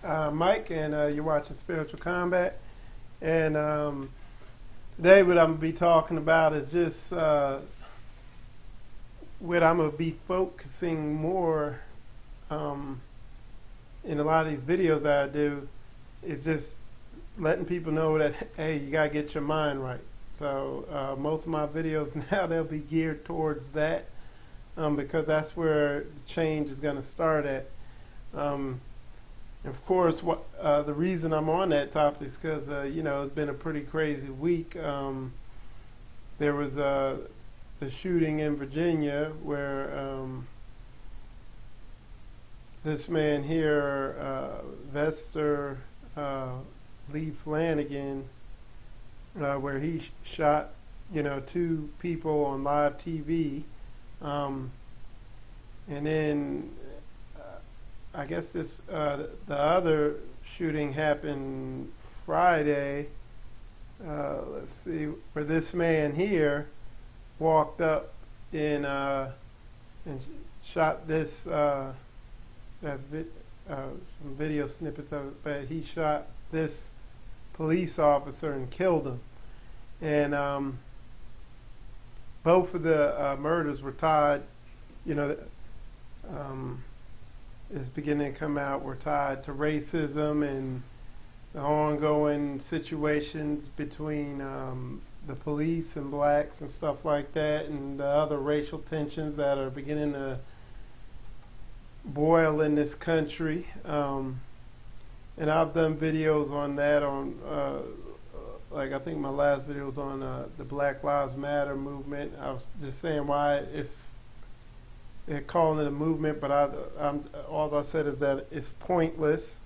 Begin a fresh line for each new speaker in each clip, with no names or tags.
Mike, and you're watching Spiritual Combat. And today, what I'm going to be talking about is just what I'm going to be focusing more um, in a lot of these videos that I do is just letting people know that, hey, you got to get your mind right. So most of my videos now, they'll be geared towards that because that's where the change is going to start at. Of course, the reason I'm on that topic is because it's been a pretty crazy week. There was the shooting in Virginia where this man here, Vester Lee Flanagan, where he shot two people on live TV, and then I guess the other shooting happened Friday. Let's see, where this man here walked up and shot this. Some video snippets of it, but he shot this police officer and killed him. And both of the murders were tied. Is beginning to come out were tied to racism and the ongoing situations between the police and blacks and stuff like that, and the other racial tensions that are beginning to boil in this country. And I've done videos on that on like I think my last video was on the Black Lives Matter movement. I was just saying why they're calling it a movement, but all I said is that it's pointless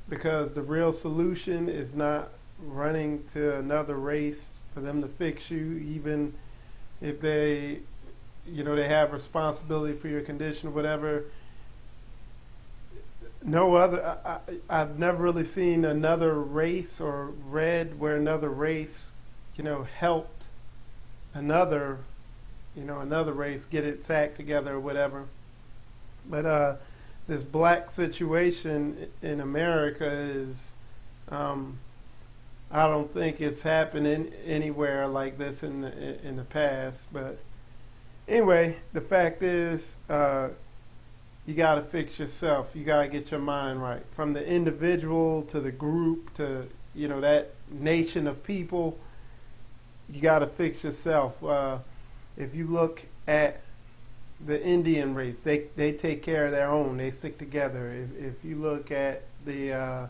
because the real solution is not running to another race for them to fix you, even if they have responsibility for your condition or whatever. No other, I've never really seen another race or read where another race, helped another race get its act together or whatever. But this black situation in America is, I don't think it's happening anywhere like this in the past. But anyway, the fact is, you got to fix yourself. You got to get your mind right. From the individual to the group to that nation of people, you got to fix yourself. If you look at the Indian race, they take care of their own. They stick together. If you look at the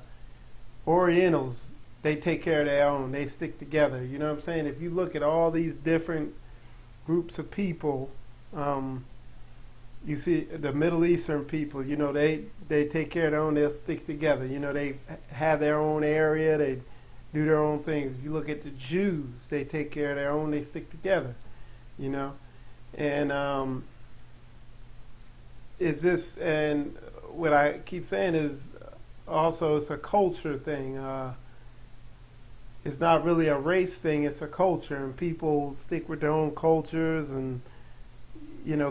Orientals, they take care of their own. They stick together. You know what I'm saying? If you look at all these different groups of people, you see the Middle Eastern people, they take care of their own. They'll stick together. They have their own area. They do their own things. If you look at the Jews, they take care of their own. They stick together. And it's just, and what I keep saying is also it's a culture thing. It's not really a race thing, it's a culture, and people stick with their own cultures, and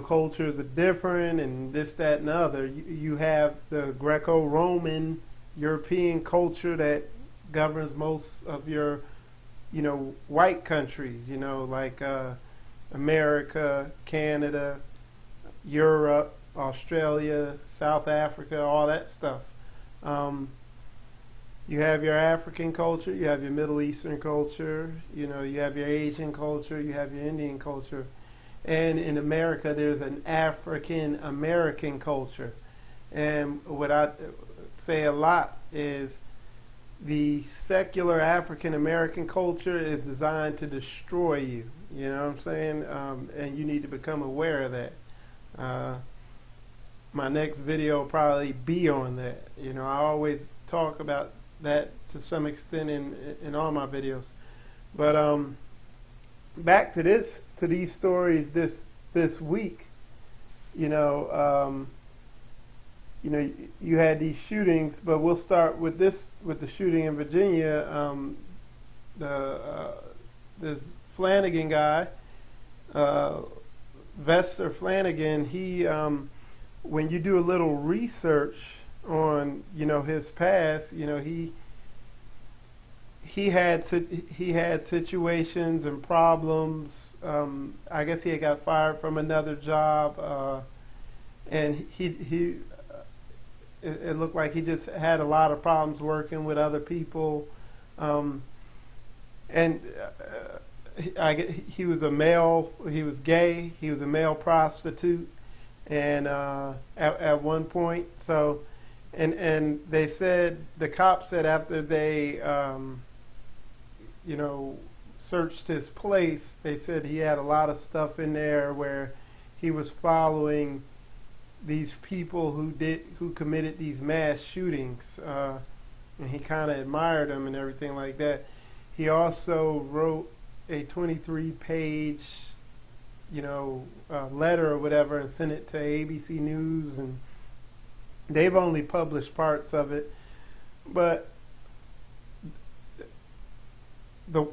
cultures are different, and this, that, and the other. You have the Greco-Roman European culture that governs most of your white countries, like America, Canada, Europe, Australia, South Africa, all that stuff. You have your African culture, you have your Middle Eastern culture, you have your Asian culture, you have your Indian culture. And in America, there's an African American culture. And what I say a lot is the secular African American culture is designed to destroy you. You know what I'm saying? And you need to become aware of that. My next video will probably be on that. I always talk about that to some extent in all my videos. But back to these stories this week. You had these shootings, but we'll start with the shooting in Virginia. This Flanagan guy, Vester Flanagan, he when you do a little research on, his past. He had situations and problems. I guess he had got fired from another job, and it looked like he just had a lot of problems working with other people. Um, and he was a male. He was gay. He was a male prostitute, and at one point, so and they said, the cops said, after they searched his place, they said he had a lot of stuff in there where he was following these people who committed these mass shootings, and he kind of admired them and everything like that. He also wrote a 23-page, letter or whatever, and sent it to ABC News, and they've only published parts of it, but the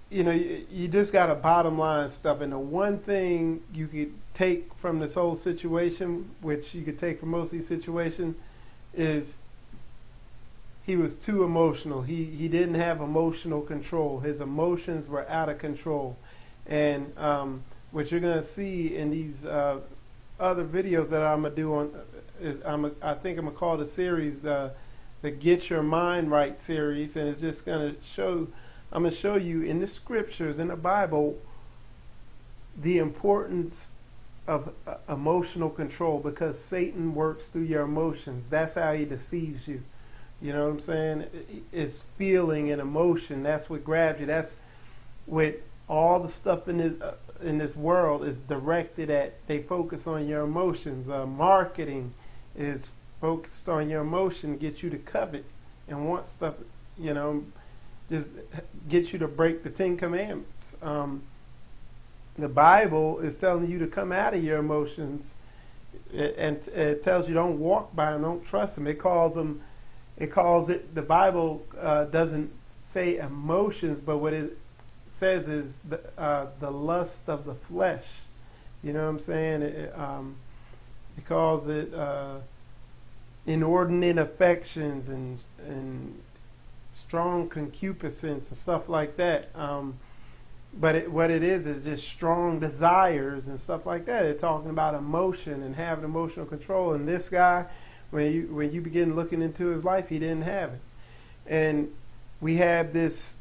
you just got a bottom line stuff. And the one thing you could take from this whole situation, which you could take from most of these situations, is he was too emotional. He didn't have emotional control. His emotions were out of control. And what you're going to see in these other videos that I'm going to do I think I'm going to call the series the Get Your Mind Right series. And it's just going to I'm going to show you in the scriptures, in the Bible, the importance of emotional control, because Satan works through your emotions. That's how he deceives you. You know what I'm saying? It's feeling and emotion. That's what grabs you. That's what all the stuff in this world is directed at. They focus on your emotions. Marketing is focused on your emotion, get you to covet and want stuff, just get you to break the 10 Commandments. The Bible is telling you to come out of your emotions, and it tells you don't walk by them, don't trust them. It calls it, the Bible doesn't say emotions, but what it says is the lust of the flesh. You know what I'm saying? It calls it inordinate affections and strong concupiscence and stuff like that. But what it is just strong desires and stuff like that. They're talking about emotion and having emotional control. And this guy, when you begin looking into his life, he didn't have it. And we have this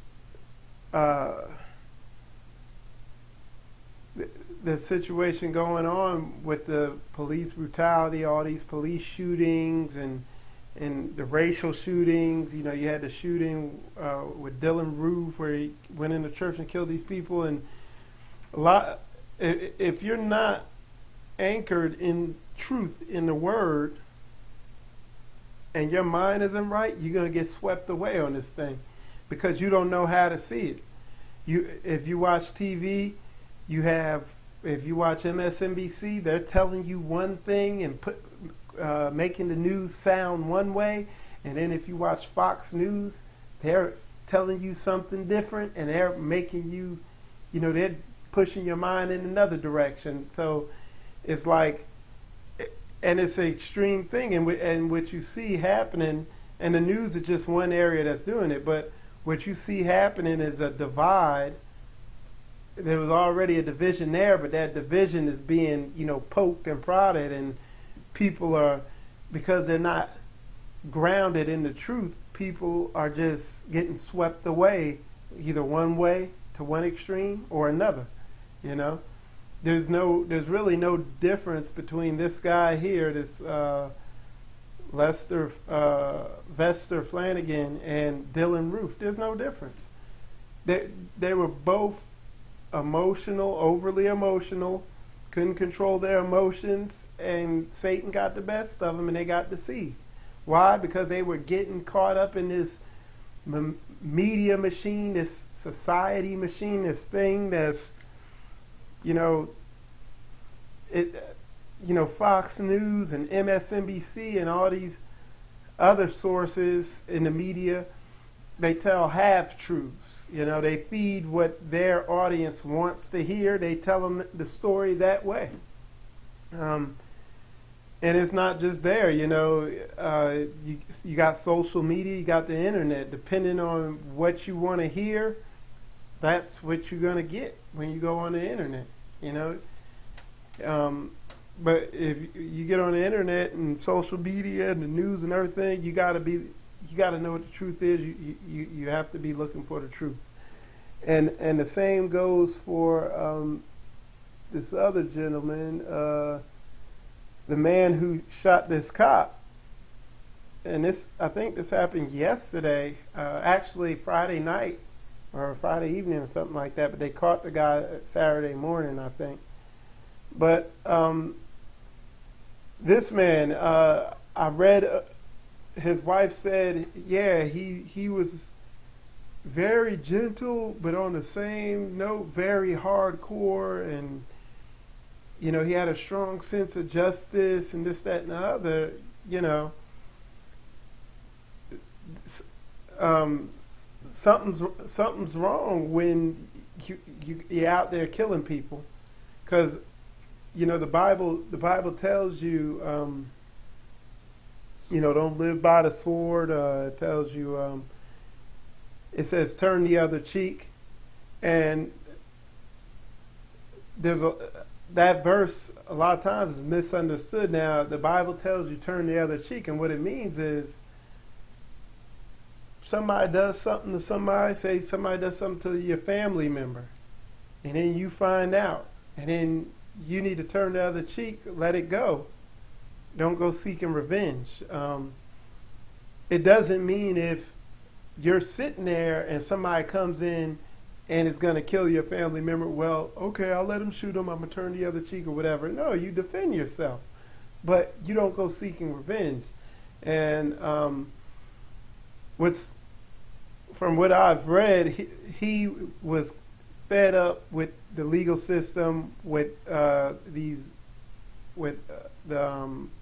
the situation going on with the police brutality, all these police shootings and the racial shootings. You had the shooting with Dylan Roof, where he went into church and killed these people. And if you're not anchored in truth, in the Word, and your mind isn't right, you're going to get swept away on this thing, because you don't know how to see it. If you watch TV, if you watch MSNBC, they're telling you one thing and making the news sound one way, and then if you watch Fox News, they're telling you something different, and they're making you, they're pushing your mind in another direction. So it's like, and it's an extreme thing, and what you see happening, and the news is just one area that's doing it, but what you see happening is a divide. There was already a division there, but that division is being, poked and prodded, and people are, because they're not grounded in the truth, people are just getting swept away either one way to one extreme or another. There's really no difference between this guy here, this Vester Flanagan, and Dylan Roof. There's no difference. They were both emotional, overly emotional, couldn't control their emotions, and Satan got the best of them, and they got deceived. Why? Because they were getting caught up in this media machine, this society machine, this thing that's, Fox News and MSNBC and all these other sources in the media, they tell half-truths. They feed what their audience wants to hear. They tell them the story that way. And it's not just there, you got social media, you got the internet. Depending on what you want to hear, that's what you're going to get when you go on the internet, you know. But if you get on the internet and social media and the news and everything, you got to know what the truth is. You have to be looking for the truth. And the same goes for this other gentleman, the man who shot this cop. And I think this happened yesterday, actually Friday night or Friday evening or something like that. But they caught the guy Saturday morning, I think. But this man, I read, his wife said, yeah, he was very gentle, but on the same note, very hardcore, and he had a strong sense of justice and this, that, and the other. Something's wrong when you're out there killing people, because the Bible tells you don't live by the sword. It tells you it says turn the other cheek, and that verse a lot of times is misunderstood. Now the Bible tells you turn the other cheek, and what it means is somebody does something to somebody, say somebody does something to your family member, and then you find out, and then you need to turn the other cheek, let it go. Don't go seeking revenge. It doesn't mean if you're sitting there and somebody comes in and is going to kill your family member, well, okay, I'll let him shoot him, I'm going to turn the other cheek or whatever. No, you defend yourself. But you don't go seeking revenge. And from what I've read, he was fed up with the legal system, with the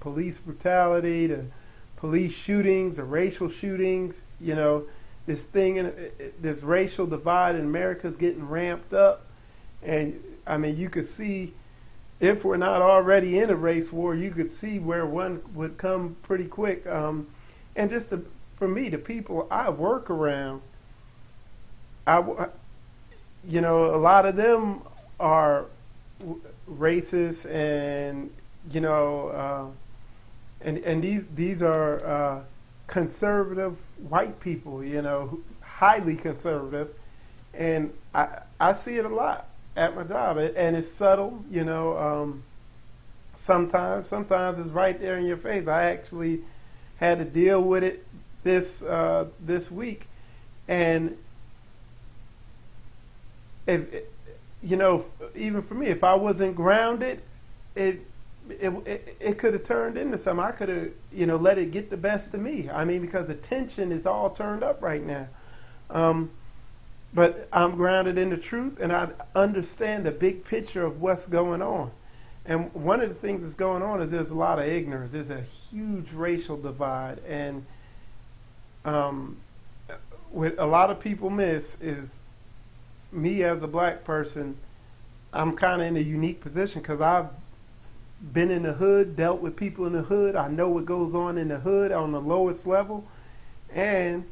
police brutality, the police shootings, the racial shootings. This racial divide in America is getting ramped up, and I mean, you could see, if we're not already in a race war, you could see where one would come pretty quick. And just for me, the people I work around, a lot of them are racist, and and these are conservative white people, highly conservative, and I see it a lot at my job, and it's subtle, sometimes it's right there in your face. I actually had to deal with it this week, and if even for me, if I wasn't grounded, it could have turned into something. I could have, let it get the best of me. I mean, because the tension is all turned up right now. But I'm grounded in the truth, and I understand the big picture of what's going on. And one of the things that's going on is there's a lot of ignorance. There's a huge racial divide, and what a lot of people miss is, me as a black person, I'm kind of in a unique position because I've been in the hood, dealt with people in the hood. I know what goes on in the hood on the lowest level, and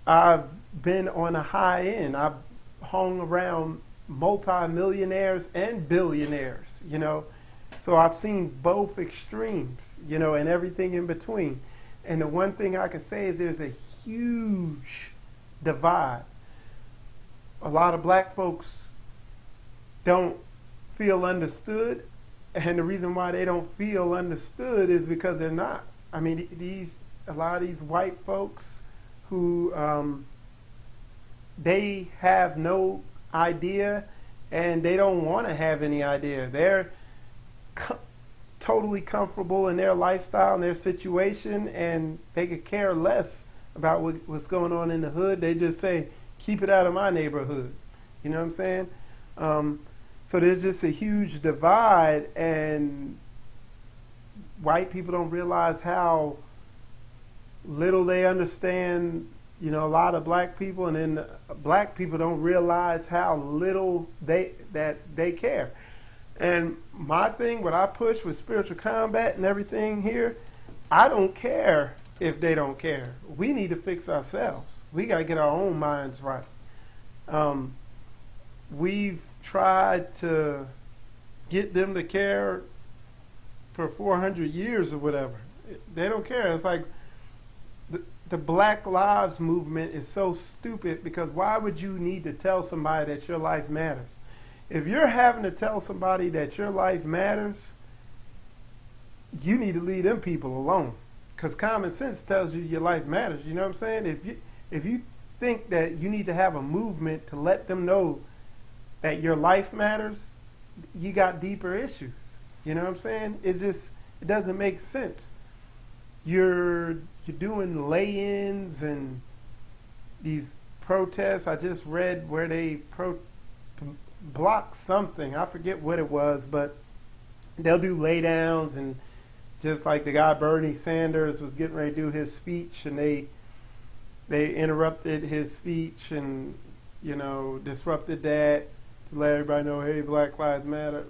I've been on a high end. I've hung around multi-millionaires and billionaires, so I've seen both extremes, and everything in between. And the one thing I can say is there's a huge divide. A lot of black folks don't feel understood, and the reason why they don't feel understood is because they're not. I mean, a lot of these white folks who they have no idea, and they don't want to have any idea. They're totally comfortable in their lifestyle and their situation, and they could care less about what's going on in the hood. They just say, keep it out of my neighborhood. You know what I'm saying? So there's just a huge divide, and white people don't realize how little they understand, a lot of black people, and then black people don't realize how little they care. And my thing, what I push with spiritual combat and everything here, I don't care if they don't care. We need to fix ourselves. We got to get our own minds right. We've tried to get them to care for 400 years or whatever. They don't care. It's like the Black Lives Movement is so stupid, because why would you need to tell somebody that your life matters? If you're having to tell somebody that your life matters, you need to leave them people alone, because common sense tells you your life matters. You know what I'm saying? If you think that you need to have a movement to let them know that your life matters, you got deeper issues. You know what I'm saying? It doesn't make sense. You're doing lay-ins and these protests. I just read where they blocked something. I forget what it was, but they'll do lay-downs, and just like the guy Bernie Sanders was getting ready to do his speech, and they interrupted his speech and, disrupted that to let everybody know, hey, Black Lives Matter.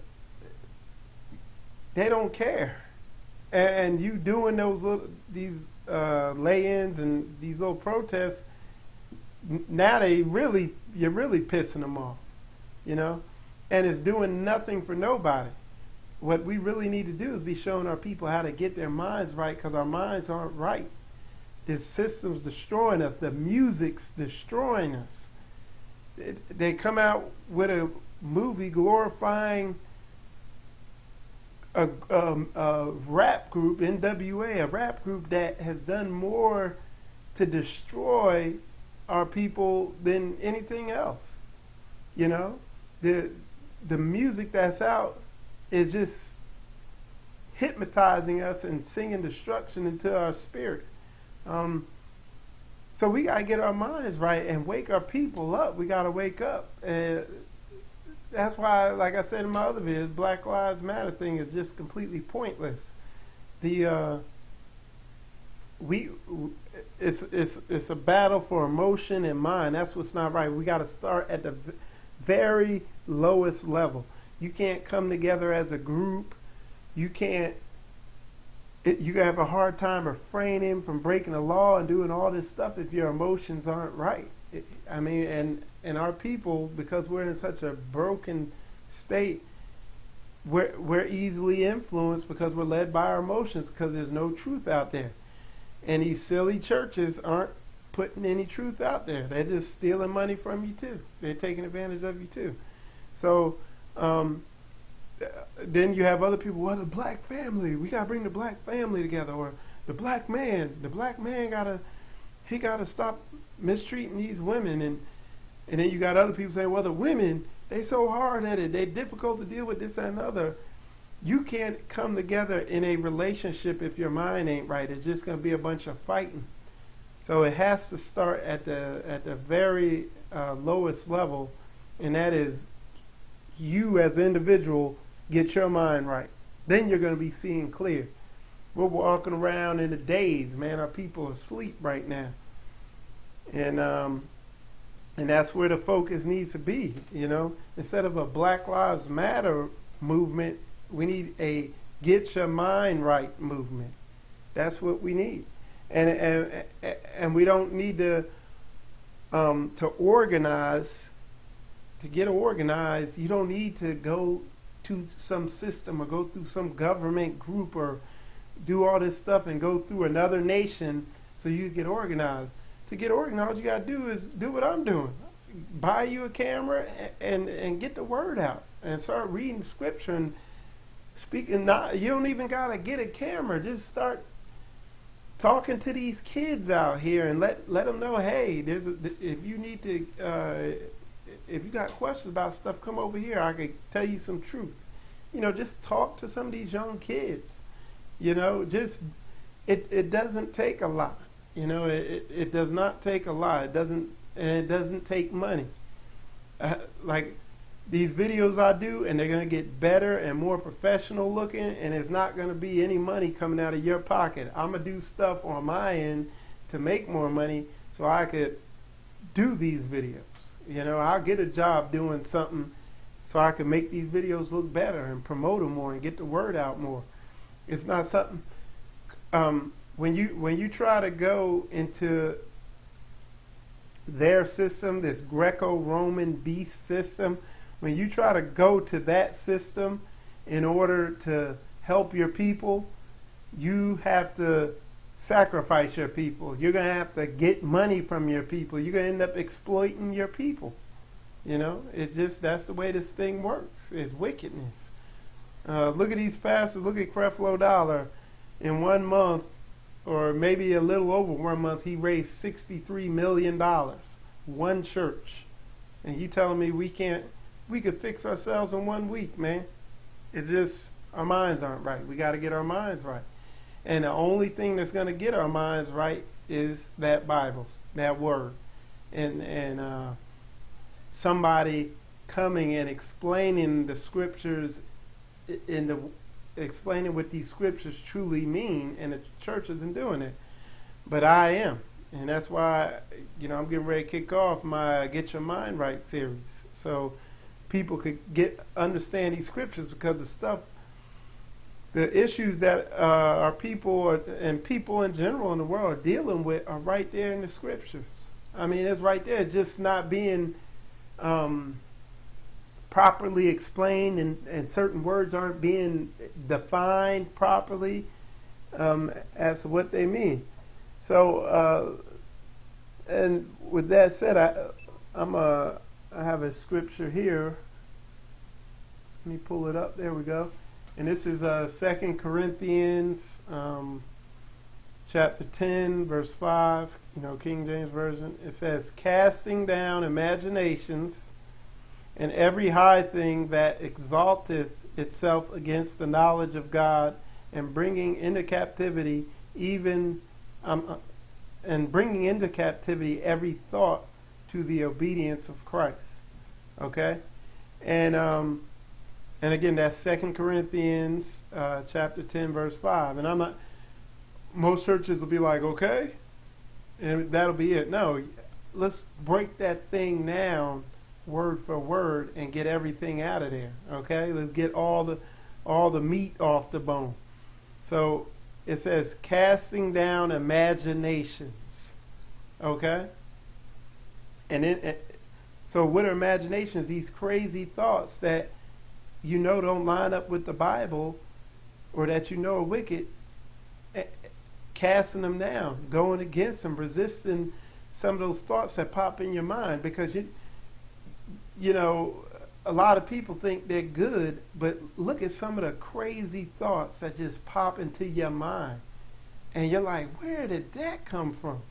They don't care. And you doing these lay-ins and these little protests, now you're really pissing them off, and it's doing nothing for nobody. What we really need to do is be showing our people how to get their minds right, because our minds aren't right. This system's destroying us. The music's destroying us. They come out with a movie glorifying a rap group, NWA, a rap group that has done more to destroy our people than anything else. The music that's out is just hypnotizing us and singing destruction into our spirit. So we got to get our minds right and wake our people up. We got to wake up. And that's why, like I said in my other videos, Black Lives Matter thing is just completely pointless. It's a battle for emotion and mind. That's what's not right. We got to start at the very lowest level. You can't come together as a group. You have a hard time refraining from breaking the law and doing all this stuff if your emotions aren't right. And our people, because we're in such a broken state, we're easily influenced because we're led by our emotions, because there's no truth out there. And these silly churches aren't putting any truth out there. They're just stealing money from you too. They're taking advantage of you too. So then you have other people, well, the black family, we got to bring the black family together, or the black man gotta stop mistreating these women. And then you got other people saying, well, the women, they so hard-headed, they're difficult to deal with, this and another. You can't come together in a relationship if your mind ain't right. It's just going to be a bunch of fighting. So it has to start at the very lowest level, and that is you as an individual get your mind right. Then you're going to be seeing clear. We're walking around in a daze, man. Our people are asleep right now. And that's where the focus needs to be, Instead of a Black Lives Matter movement, we need a get your mind right movement. That's what we need. And we don't need to organize. To get organized, you don't need to go to some system or go through some government group or do all this stuff and go through another nation so you get organized. To get organized, all you got to do is do what I'm doing. Buy you a camera and get the word out and start reading scripture and speaking. You don't even got to get a camera. Just start talking to these kids out here and let them know, hey, if you need to, if you got questions about stuff, come over here. I can tell you some truth. Just talk to some of these young kids. It doesn't take a lot. It does not take a lot. It doesn't take money. Like these videos I do, and they're going to get better and more professional looking, and it's not going to be any money coming out of your pocket. I'm going to do stuff on my end to make more money so I could do these videos. I'll get a job doing something so I can make these videos look better and promote them more and get the word out more. It's not something. When you try to go into their system, this Greco-Roman beast system, when you try to go to that system in order to help your people, you have to sacrifice your people. You're going to have to get money from your people. You're going to end up exploiting your people. You know, that's the way this thing works. It's wickedness. Look at these pastors. Look at Creflo Dollar. In 1 month, or maybe a little over 1 month, he raised $63 million. One church. And you telling me we could fix ourselves in 1 week, man. It just, our minds aren't right. We got to get our minds right. And the only thing that's going to get our minds right is that Bible, that word. And somebody coming and explaining the scriptures, explaining what these scriptures truly mean, and the church isn't doing it. But I am. And that's why, I'm getting ready to kick off my Get Your Mind Right series. So people could understand these scriptures, because the issues that our people and people in general in the world are dealing with are right there in the scriptures. I mean, it's right there, just not being properly explained, and certain words aren't being defined properly as to what they mean. So, and with that said, I have a scripture here. Let me pull it up. There we go. And this is 2 Corinthians chapter 10, verse 5, King James Version. It says, casting down imaginations and every high thing that exalteth itself against the knowledge of God, and bringing into captivity every thought to the obedience of Christ. Okay? And again, that's 2 Corinthians chapter 10, verse 5. And most churches will be like, okay, and that'll be it. No, let's break that thing down word for word and get everything out of there. Okay? Let's get all the meat off the bone. So it says, casting down imaginations. Okay? And so what are imaginations? These crazy thoughts that don't line up with the Bible, or that are wicked, casting them down, going against them, resisting some of those thoughts that pop in your mind, because a lot of people think they're good, but look at some of the crazy thoughts that just pop into your mind, and you're like, where did that come from?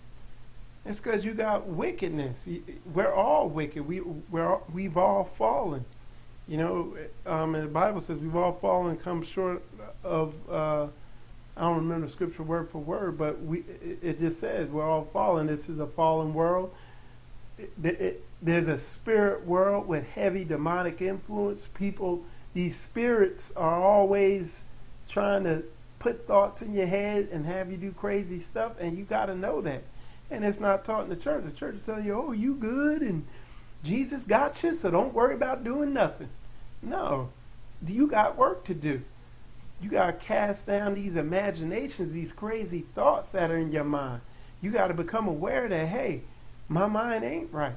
It's because you got wickedness. We're all wicked. We've all fallen. And the Bible says we've all fallen and come short of, I don't remember the scripture word for word, but it just says we're all fallen. This is a fallen world. There's a spirit world with heavy demonic influence. These spirits are always trying to put thoughts in your head and have you do crazy stuff, and you got to know that. And it's not taught in the church. The church will tell you, oh, you good, and Jesus got you, so don't worry about doing nothing. No, you got work to do. You got to cast down these imaginations, these crazy thoughts that are in your mind. You got to become aware that, hey, my mind ain't right.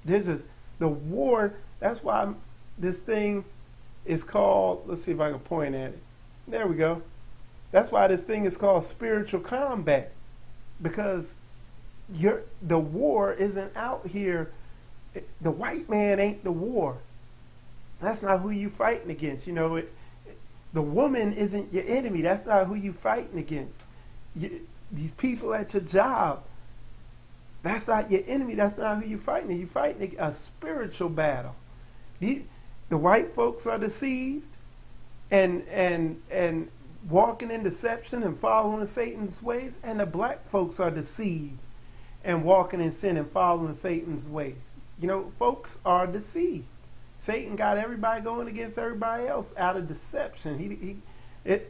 The war. That's why this thing is called, let's see if I can point at it. There we go. That's why this thing is called spiritual combat, because the war isn't out here. The white man ain't the war. That's not who you fighting against. The woman isn't your enemy. That's not who you fighting against. These people at your job, that's not your enemy. That's not who you fighting. You're fighting a spiritual battle. The white folks are deceived and walking in deception and following Satan's ways, and the black folks are deceived and walking in sin and following Satan's ways. Folks are deceived. Satan got everybody going against everybody else out of deception. It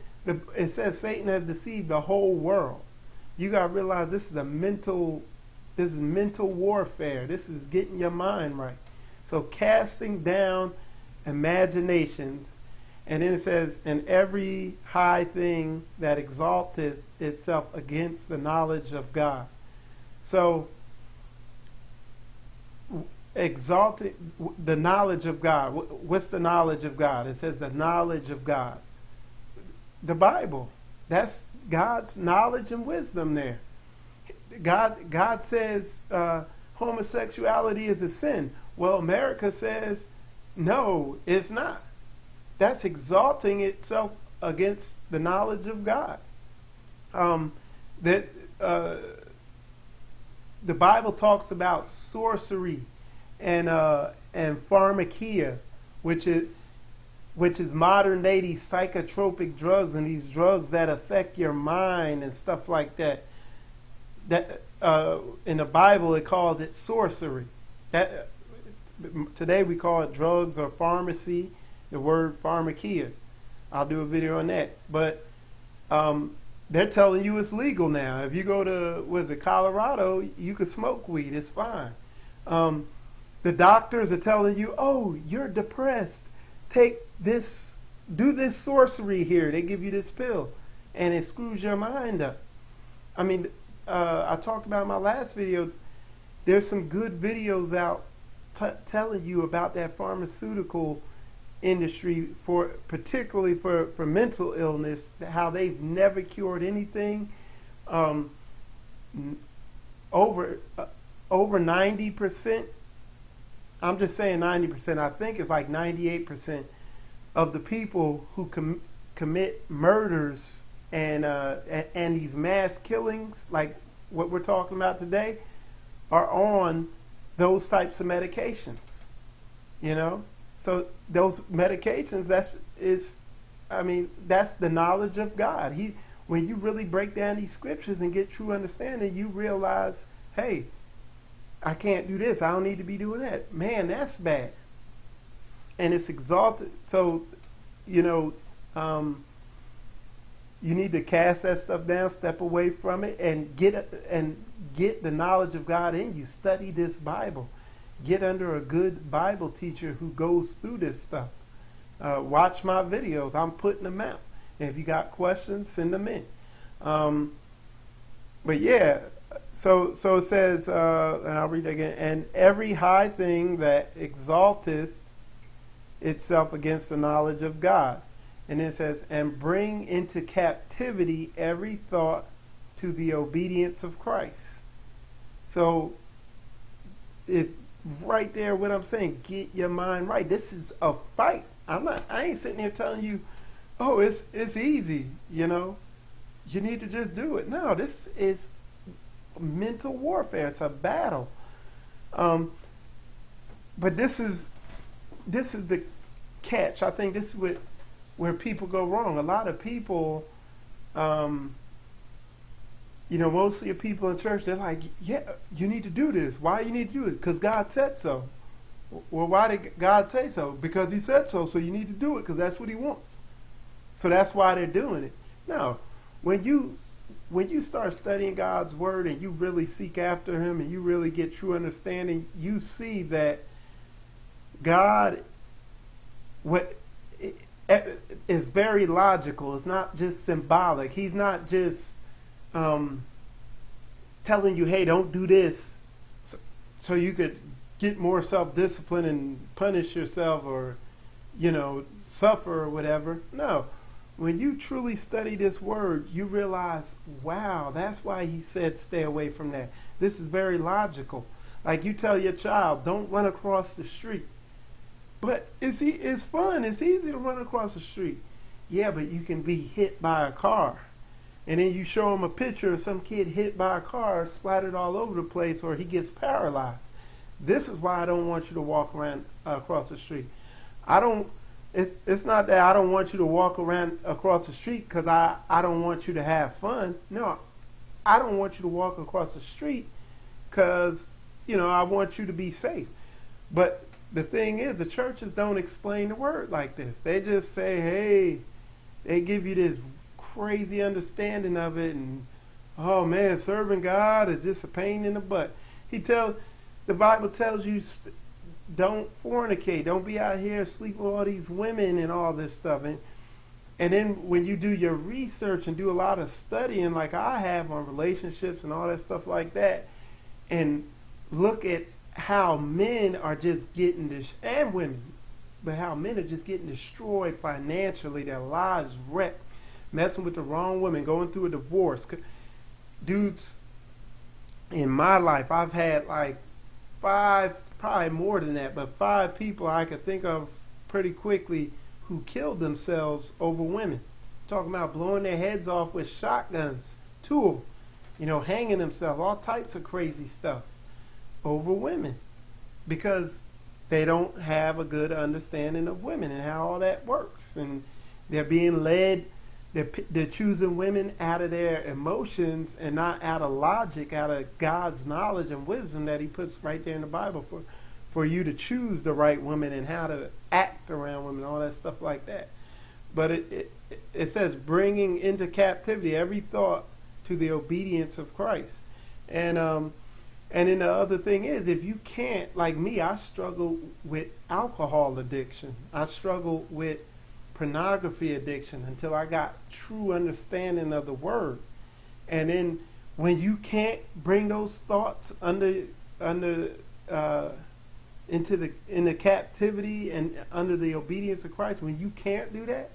says Satan has deceived the whole world. You got to realize this is mental warfare. This is getting your mind right. So casting down imaginations. And then it says, and every high thing that exalteth itself against the knowledge of God. So, exalted, the knowledge of God. What's the knowledge of God? It says the knowledge of God. The Bible. That's God's knowledge and wisdom there. God says homosexuality is a sin. Well, America says, no, it's not. That's exalting itself against the knowledge of God. The Bible talks about sorcery and pharmakia, which is modern day these psychotropic drugs and these drugs that affect your mind and stuff like that. That in the Bible it calls it sorcery. That today we call it drugs or pharmacy. The word pharmakia. I'll do a video on that. But they're telling you it's legal now. If you go to Colorado, you can smoke weed. It's fine. The doctors are telling you, oh, you're depressed. Take this, do this sorcery here. They give you this pill, and it screws your mind up. I mean, I talked about in my last video, there's some good videos out telling you about that pharmaceutical industry, particularly for mental illness, how they've never cured anything. Over 90%, I'm just saying 90%, I think it's like 98% of the people who commit murders and these mass killings, like what we're talking about today, are on those types of medications. You know? So those medications, that's the knowledge of God. When you really break down these scriptures and get true understanding, you realize, hey, I can't do this. I don't need to be doing that. Man, that's bad. And it's exalted. So, you need to cast that stuff down, step away from it, and get the knowledge of God in you. Study this Bible. Get under a good Bible teacher who goes through this stuff. Watch my videos. I'm putting them out. And if you got questions, send them in. But yeah, so it says, and I'll read it again, and every high thing that exalteth itself against the knowledge of God. And it says, and bring into captivity every thought to the obedience of Christ. So it right there what I'm saying, get your mind right. This is a fight. I ain't sitting here telling you, oh, it's easy, you need to just do it. No, this is mental warfare. It's a battle. But this is the catch. I think this is where people go wrong. A lot of people, mostly people in church, they're like, yeah, you need to do this. Why you need to do it? Because God said so. Well, why did God say so? Because he said so, so you need to do it because that's what he wants. So that's why they're doing it. Now, when you start studying God's word and you really seek after him and you really get true understanding, you see that God is very logical. It's not just symbolic. He's not just telling you, hey, don't do this so you could get more self-discipline and punish yourself or, suffer or whatever. No. When you truly study this word, you realize, wow, that's why he said stay away from that. This is very logical. Like you tell your child, don't run across the street. But it's fun. It's easy to run across the street. Yeah, but you can be hit by a car. And then you show them a picture of some kid hit by a car, splattered all over the place, or he gets paralyzed. This is why I don't want you to walk around across the street. It's not that I don't want you to walk around across the street because I don't want you to have fun. No, I don't want you to walk across the street because, I want you to be safe. But the thing is, the churches don't explain the word like this. They just say, hey, they give you this crazy understanding of it. And, oh, man, serving God is just a pain in the butt. The Bible tells you don't fornicate. Don't be out here sleeping with all these women and all this stuff. And then when you do your research and do a lot of studying like I have on relationships and all that stuff like that, and look at how men are just getting this, and women, but how men are just getting destroyed financially, their lives wrecked, messing with the wrong woman, going through a divorce. Dudes, in my life, I've had like 5, probably more than that, but 5 people I could think of pretty quickly who killed themselves over women. Talking about blowing their heads off with shotguns, 2 of them, hanging themselves, all types of crazy stuff over women, because they don't have a good understanding of women and how all that works. And they're being led, they're choosing women out of their emotions and not out of logic, out of God's knowledge and wisdom that he puts right there in the Bible for you to choose the right woman and how to act around women, all that stuff like that. But it says bringing into captivity every thought to the obedience of Christ. And then the other thing is, if you can't, like me, I struggle with alcohol addiction. I struggle with pornography addiction until I got true understanding of the word. And then when you can't bring those thoughts into the captivity and under the obedience of Christ, when you can't do that,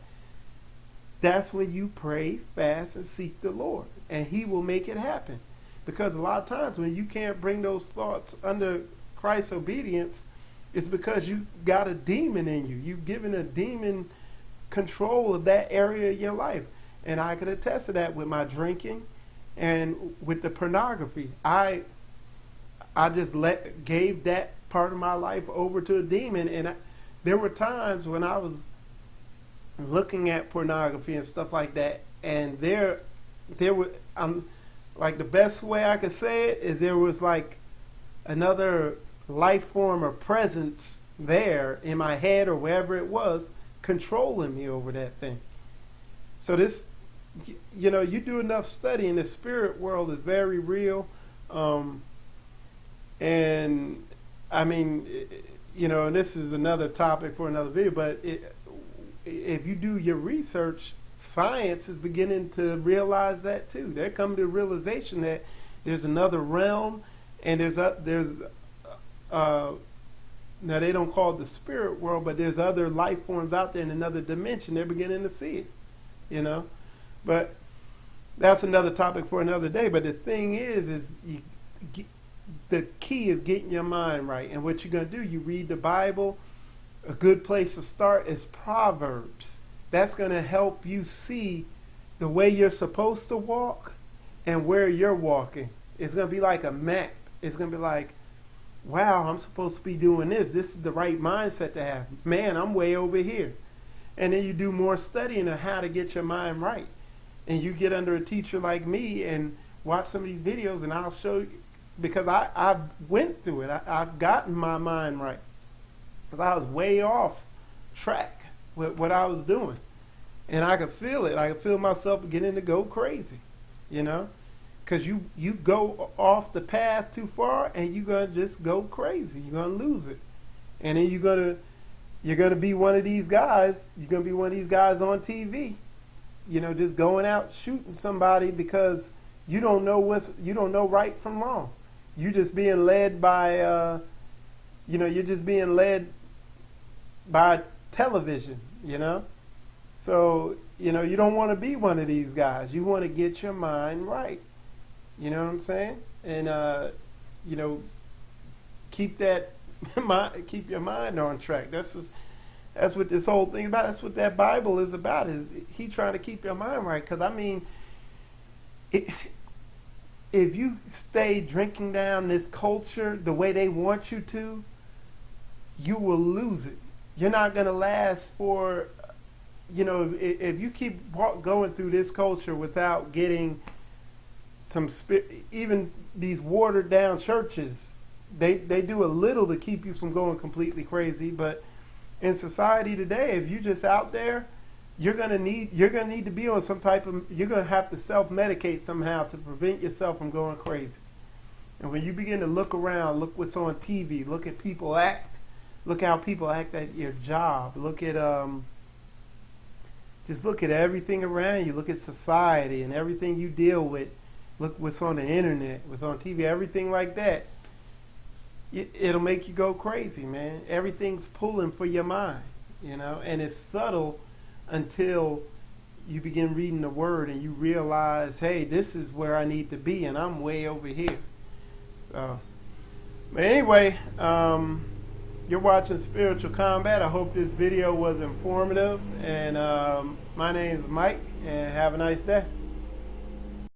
that's when you pray, fast, and seek the Lord, and he will make it happen. Because a lot of times when you can't bring those thoughts under Christ's obedience, it's because you got a demon in you. You've given a demon control of that area of your life. And I could attest to that with my drinking and with the pornography. I just gave that part of my life over to a demon. And there were times when I was looking at pornography and stuff like that, and there were, like, the best way I could say it is there was like another life form or presence there in my head or wherever it was controlling me over that thing. So this, you do enough study, and the spirit world is very real. And I mean, and this is another topic for another video, but if you do your research, science is beginning to realize that too. They're coming to the realization that there's another realm, and now they don't call it the spirit world, but there's other life forms out there in another dimension. They're beginning to see it, But that's another topic for another day. But the thing is the key is getting your mind right. And what you're going to do, you read the Bible. A good place to start is Proverbs. That's going to help you see the way you're supposed to walk and where you're walking. It's going to be like a map. It's going to be like, wow, I'm supposed to be doing this. This is the right mindset to have. Man, I'm way over here. And then you do more studying of how to get your mind right. And you get under a teacher like me and watch some of these videos, and I'll show you, because I've went through it. I've gotten my mind right. Because I was way off track with what I was doing. And I could feel it. I could feel myself beginning to go crazy, Because you go off the path too far, and you're going to just go crazy. You're going to lose it. And then you're going to be one of these guys. You're going to be one of these guys on TV, just going out shooting somebody because you don't know right from wrong. You're just being led by, you're just being led by television, So, you don't want to be one of these guys. You want to get your mind right. You know what I'm saying? And, keep your mind on track. That's what this whole thing is about. That's what that Bible is about. Is he trying to keep your mind right? Because, I mean, if you stay drinking down this culture the way they want you to, you will lose it. You're not going to last for, if you keep going through this culture without getting some even these watered down churches, they do a little to keep you from going completely crazy. But in society today, if you're just out there, you're gonna need to be on some type of, you're gonna have to self-medicate somehow to prevent yourself from going crazy. And when you begin to look around, look what's on TV, look at people act, Look how people act at your job. Just look at everything around you. Look at society and everything you deal with. Look what's on the internet, what's on TV, everything like that. It'll make you go crazy, man. Everything's pulling for your mind, and it's subtle until you begin reading the word and you realize, hey, this is where I need to be, and I'm way over here. So, but anyway, you're watching Spiritual Combat. I hope this video was informative, and my name is Mike, and have a nice day.